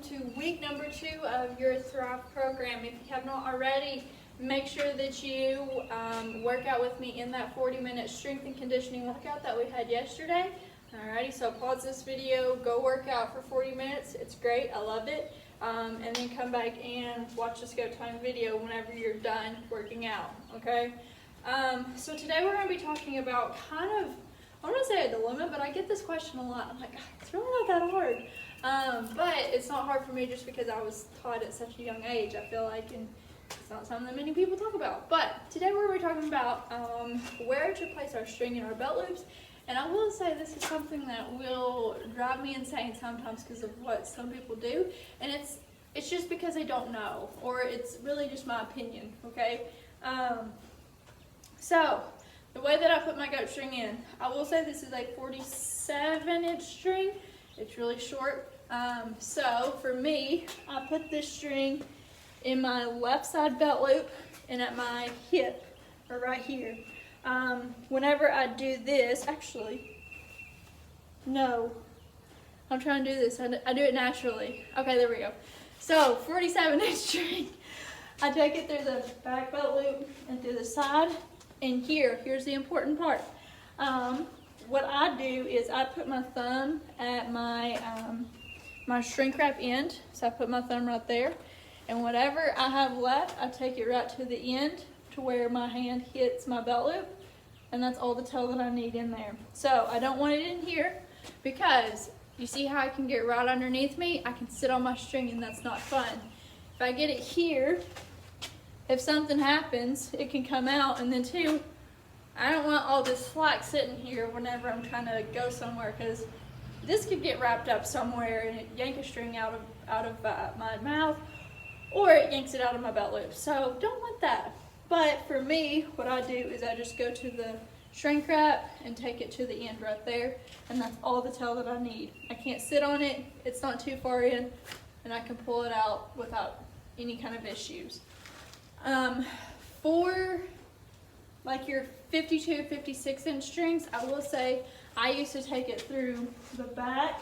to week number 2 of your Thrive program. If you have not already, make sure that you work out with me in that 40-minute strength and conditioning workout that we had yesterday. Alrighty, so pause this video, go work out for 40 minutes. It's great, I loved it. And then come back and watch this go time video whenever you're done working out, okay? So today we're going to be talking about kind of, I don't want to say a dilemma, but I get this question a lot. I'm like, it's really not that hard. But it's not hard for me just because I was taught at such a young age, I feel like, and it's not something that many people talk about. But today we're going to be talking about where to place our string in our belt loops. And I will say this is something that will drive me insane sometimes because of what some people do. And it's just because they don't know, or it's really just my opinion, okay? So, the way that I put my goat string in, I will say this is a 47-inch string. It's really short. So, for me, I put this string in my left side belt loop and at my hip, or right here. Whenever I do this, actually, no, I'm trying to do this. I do it naturally. Okay, there we go. So, 47-inch string. I take it through the back belt loop and through the side. And here's the important part. What I do is I put my thumb at my my shrink wrap end. So I put my thumb right there. And whatever I have left, I take it right to the end to where my hand hits my belt loop. And that's all the tail that I need in there. So I don't want it in here because you see how I can get right underneath me? I can sit on my string and that's not fun. If I get it here, if something happens, it can come out. And then two, I don't want all this slack sitting here whenever I'm trying to go somewhere, because this could get wrapped up somewhere and it yank a string out of my mouth, or it yanks it out of my belt loop. So don't want that. But for me, what I do is I just go to the shrink wrap and take it to the end right there, and that's all the tail that I need. I can't sit on it, it's not too far in, and I can pull it out without any kind of issues. For like your 52, 56-inch strings, I will say I used to take it through the back,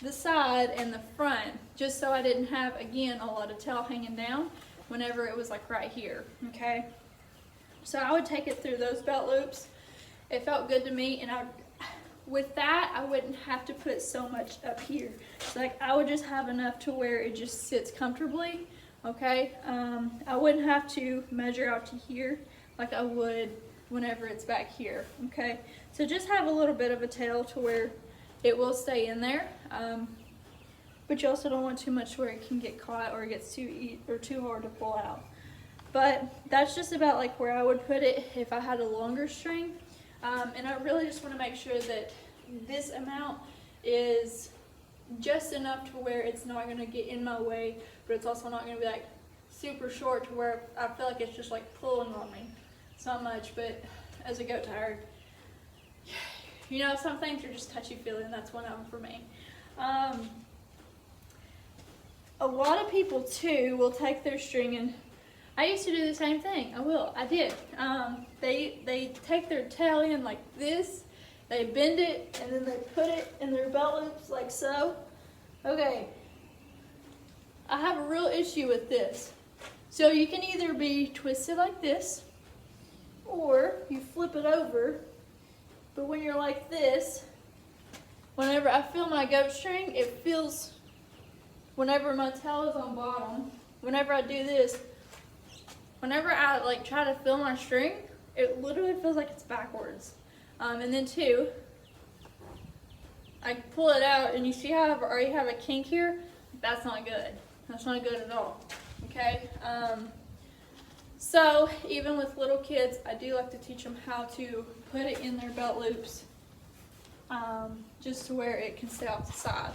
the side, and the front, just so I didn't have, again, a lot of tail hanging down whenever it was like right here, okay? So I would take it through those belt loops. It felt good to me, and with that, I wouldn't have to put so much up here. So like I would just have enough to where it just sits comfortably. Okay, I wouldn't have to measure out to here like I would whenever it's back here, okay? So just have a little bit of a tail to where it will stay in there, but you also don't want too much where it can get caught or it gets too hard to pull out. But that's just about like where I would put it if I had a longer string, and I really just want to make sure that this amount is just enough to where it's not going to get in my way, but it's also not going to be like super short to where I feel like it's just like pulling on me. It's not much, but as a goat tired, you know, some things are just touchy-feely, and that's one of them for me. A lot of people too will take their string, and I used to do the same thing. I did. They take their tail in like this. They bend it, and then they put it in their belt loops like so. Okay, I have a real issue with this. So you can either be twisted like this, or you flip it over. But when you're like this, whenever I feel my goat string, it feels, whenever my tail is on bottom, whenever I do this, whenever I like try to feel my string, it literally feels like it's backwards. And then two, I pull it out, and you see how I already have a kink here? That's not good. That's not good at all, okay? So even with little kids, I do like to teach them how to put it in their belt loops, just to where it can stay off the side.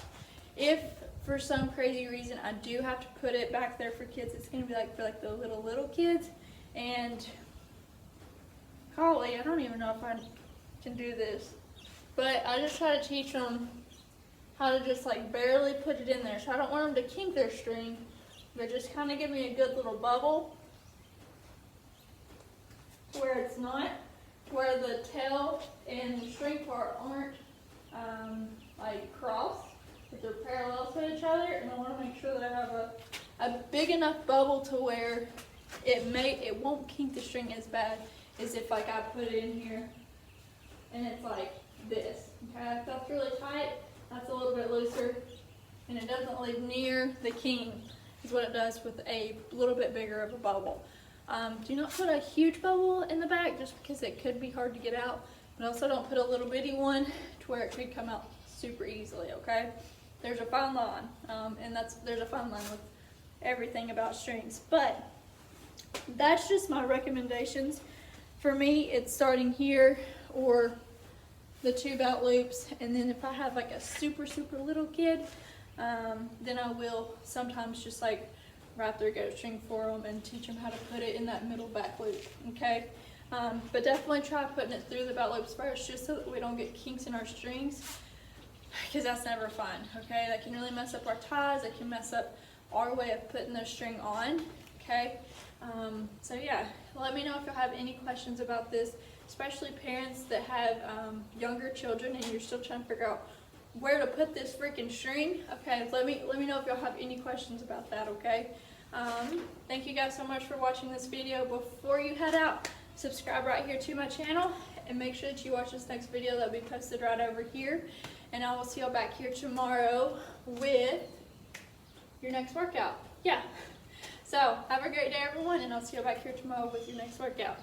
If for some crazy reason I do have to put it back there for kids, it's gonna be like for like the little kids. And Holly, I don't even know if I can do this, but I just try to teach them how to just like barely put it in there. So I don't want them to kink their string, but just kind of give me a good little bubble where it's not, where the tail and the string part aren't like crossed. but they're parallel to each other, and I want to make sure that I have a big enough bubble to where it won't kink the string as bad as if like I put it in here and it's like this. Okay, if that's really tight, that's a little bit looser, and it doesn't leave near the king is what it does with a little bit bigger of a bubble. Do not put a huge bubble in the back just because it could be hard to get out, but also don't put a little bitty one to where it could come out super easily, okay? There's a fine line, and there's a fine line with everything about strings, but that's just my recommendations. For me, it's starting here or the tube out loops, and then if I have like a super little kid, then I will sometimes just like wrap their goat string for them and teach them how to put it in that middle back loop, okay? But definitely try putting it through the bout loops first, just so that we don't get kinks in our strings, because that's never fun, okay? That can really mess up our ties, it can mess up our way of putting the string on, okay? So yeah, let me know if you have any questions about this, especially parents that have younger children and you're still trying to figure out where to put this freaking string. Okay, let me know if y'all have any questions about that, okay? Thank you guys so much for watching this video. Before you head out, subscribe right here to my channel and make sure that you watch this next video that'll be posted right over here. And I will see y'all back here tomorrow with your next workout. Yeah. So have a great day, everyone, and I'll see you back here tomorrow with your next workout.